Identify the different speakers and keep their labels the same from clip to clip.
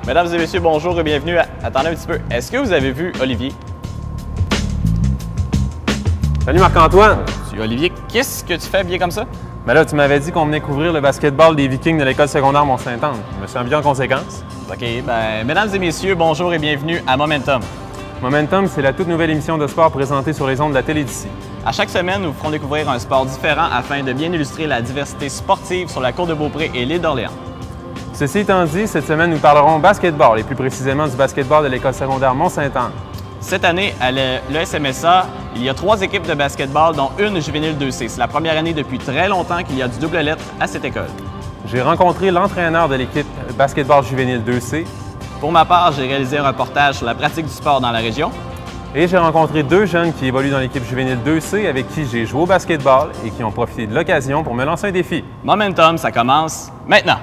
Speaker 1: Mesdames et messieurs, bonjour et bienvenue. Attendez un petit peu. Est-ce que vous avez vu Olivier?
Speaker 2: Salut Marc-Antoine!
Speaker 1: Olivier, qu'est-ce que tu fais bien comme ça?
Speaker 2: Ben là, tu m'avais dit qu'on venait couvrir le basketball des Vikings de l'école secondaire Mont-Saint-Anne. Je me suis habillé en conséquence.
Speaker 1: OK, mesdames et messieurs, bonjour et bienvenue à Momentum.
Speaker 2: Momentum, c'est la toute nouvelle émission de sport présentée sur les ondes de la télé d'ici.
Speaker 1: À chaque semaine, nous vous ferons découvrir un sport différent afin de bien illustrer la diversité sportive sur la Côte de Beaupré et l'île d'Orléans.
Speaker 2: Ceci étant dit, cette semaine, nous parlerons basketball et plus précisément du basketball de l'école secondaire Mont-Saint-Anne.
Speaker 1: Cette année, à l'ESMSA, il y a 3 équipes de basketball, dont une juvénile 2C. C'est la première année depuis très longtemps qu'il y a du double lettre à cette école.
Speaker 2: J'ai rencontré l'entraîneur de l'équipe basketball juvénile 2C.
Speaker 1: Pour ma part, j'ai réalisé un reportage sur la pratique du sport dans la région.
Speaker 2: Et j'ai rencontré 2 jeunes qui évoluent dans l'équipe juvénile 2C avec qui j'ai joué au basketball et qui ont profité de l'occasion pour me lancer un défi.
Speaker 1: Momentum, ça commence maintenant!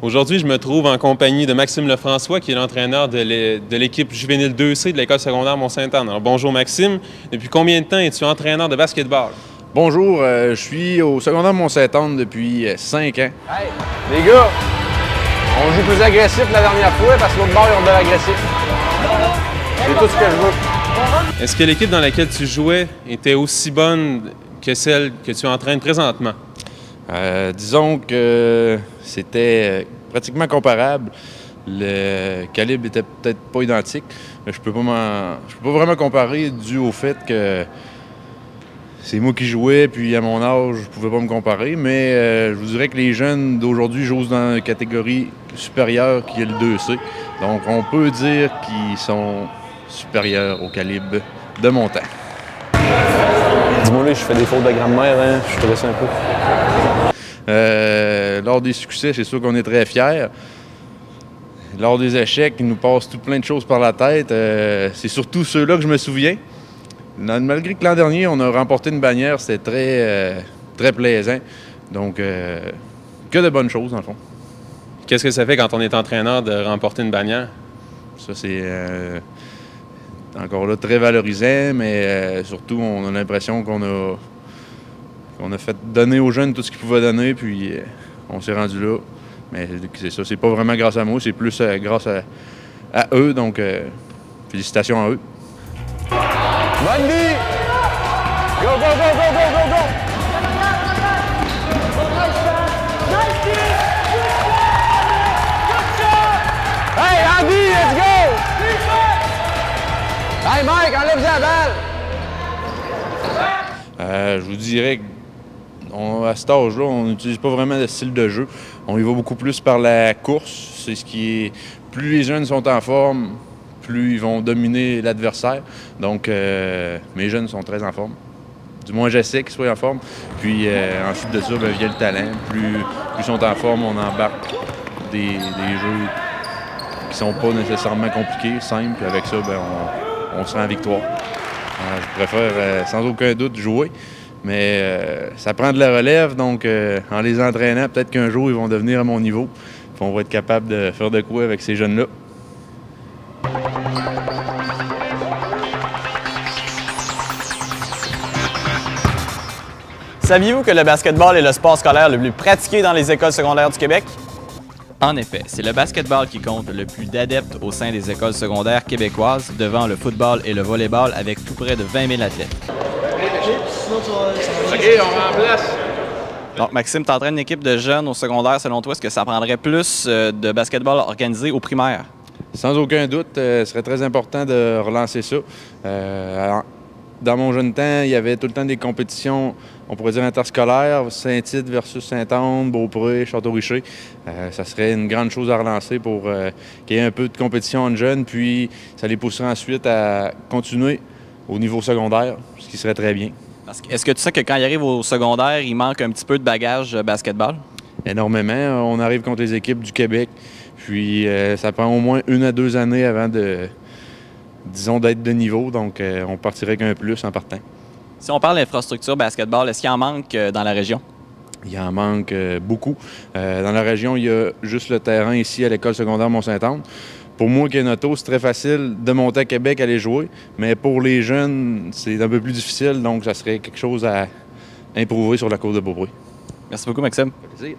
Speaker 2: Aujourd'hui, je me trouve en compagnie de Maxime Lefrançois, qui est l'entraîneur de l'équipe juvénile 2C de l'école secondaire Mont-Saint-Anne. Alors, bonjour Maxime. Depuis combien de temps es-tu entraîneur de basketball?
Speaker 3: Bonjour, je suis au secondaire Mont-Saint-Anne depuis 5 ans.
Speaker 4: Hey, les gars, on joue plus agressif la dernière fois parce que l'autre bord, ils ont de l'agressif. C'est tout ce que je veux.
Speaker 2: Est-ce que l'équipe dans laquelle tu jouais était aussi bonne que celle que tu entraînes présentement?
Speaker 3: Disons que c'était pratiquement comparable. Le calibre était peut-être pas identique. Mais je peux pas vraiment comparer dû au fait que c'est moi qui jouais, puis à mon âge, je pouvais pas me comparer. Mais je vous dirais que les jeunes d'aujourd'hui jouent dans une catégorie supérieure qui est le 2C. Donc on peut dire qu'ils sont supérieurs au calibre de mon temps.
Speaker 4: Dis-moi là, je fais des fautes de grammaire, hein? Je stresse un peu.
Speaker 3: Lors des succès, c'est sûr qu'on est très fiers. Lors des échecs, il nous passe tout plein de choses par la tête. C'est surtout ceux-là que je me souviens. Malgré que l'an dernier, on a remporté une bannière, c'était très plaisant. Donc, que de bonnes choses, dans le fond.
Speaker 2: Qu'est-ce que ça fait quand on est entraîneur de remporter une bannière?
Speaker 3: Ça, c'est encore là très valorisant, mais surtout, on a l'impression qu'on a fait donner aux jeunes tout ce qu'ils pouvaient donner, puis on s'est rendu là. Mais c'est ça, c'est pas vraiment grâce à moi, c'est plus grâce à eux, donc félicitations à eux.
Speaker 4: Bonne vie! Go, go, go, go, go, go, go! Hey, Andy, let's go! Hey, Mike, enlève la balle!
Speaker 3: Je vous dirais qu'à cet âge-là, on n'utilise pas vraiment de style de jeu. On y va beaucoup plus par la course. C'est ce qui est. Plus les jeunes sont en forme, plus ils vont dominer l'adversaire. Donc, mes jeunes sont très en forme. Du moins, j'essaie qu'ils soient en forme. Puis, ensuite de ça, vient le talent. Plus ils sont en forme, on embarque des jeux qui sont pas nécessairement compliqués, simples. Puis avec ça, on se rend à victoire. Je préfère sans aucun doute jouer, mais ça prend de la relève, donc en les entraînant, peut-être qu'un jour, ils vont devenir à mon niveau. Puis on va être capable de faire de quoi avec ces jeunes-là.
Speaker 1: Saviez-vous que le basketball est le sport scolaire le plus pratiqué dans les écoles secondaires du Québec? En effet, c'est le basketball qui compte le plus d'adeptes au sein des écoles secondaires québécoises, devant le football et le volleyball avec tout près de 20 000 athlètes.
Speaker 3: OK, on remplace.
Speaker 1: Donc, Maxime, tu entraînes une équipe de jeunes au secondaire. Selon toi, est-ce que ça prendrait plus de basketball organisé au primaire?
Speaker 3: Sans aucun doute, ce serait très important de relancer ça. Dans mon jeune temps, il y avait tout le temps des compétitions, on pourrait dire interscolaires, Saint-Tite versus Sainte-Anne, Beaupré, Château-Richer. Ça serait une grande chose à relancer pour qu'il y ait un peu de compétition entre jeunes, puis ça les pousserait ensuite à continuer au niveau secondaire, ce qui serait très bien.
Speaker 1: Est-ce que tu sais que quand ils arrivent au secondaire, il manque un petit peu de bagage basketball?
Speaker 3: Énormément. On arrive contre les équipes du Québec, puis ça prend au moins 1 à 2 années avant disons, d'être de niveau, donc on partirait qu'un plus en partant.
Speaker 1: Si on parle d'infrastructure basketball, est-ce qu'il en manque dans la région?
Speaker 3: Il en manque beaucoup. Dans la région, il y a juste le terrain ici à l'école secondaire Mont-Saint-Anne. Pour moi qui est un auto, c'est très facile de monter à Québec, aller jouer. Mais pour les jeunes, c'est un peu plus difficile. Donc, ça serait quelque chose à improver sur la course de Beaupré.
Speaker 1: Merci beaucoup, Maxime.
Speaker 3: Ça fait plaisir.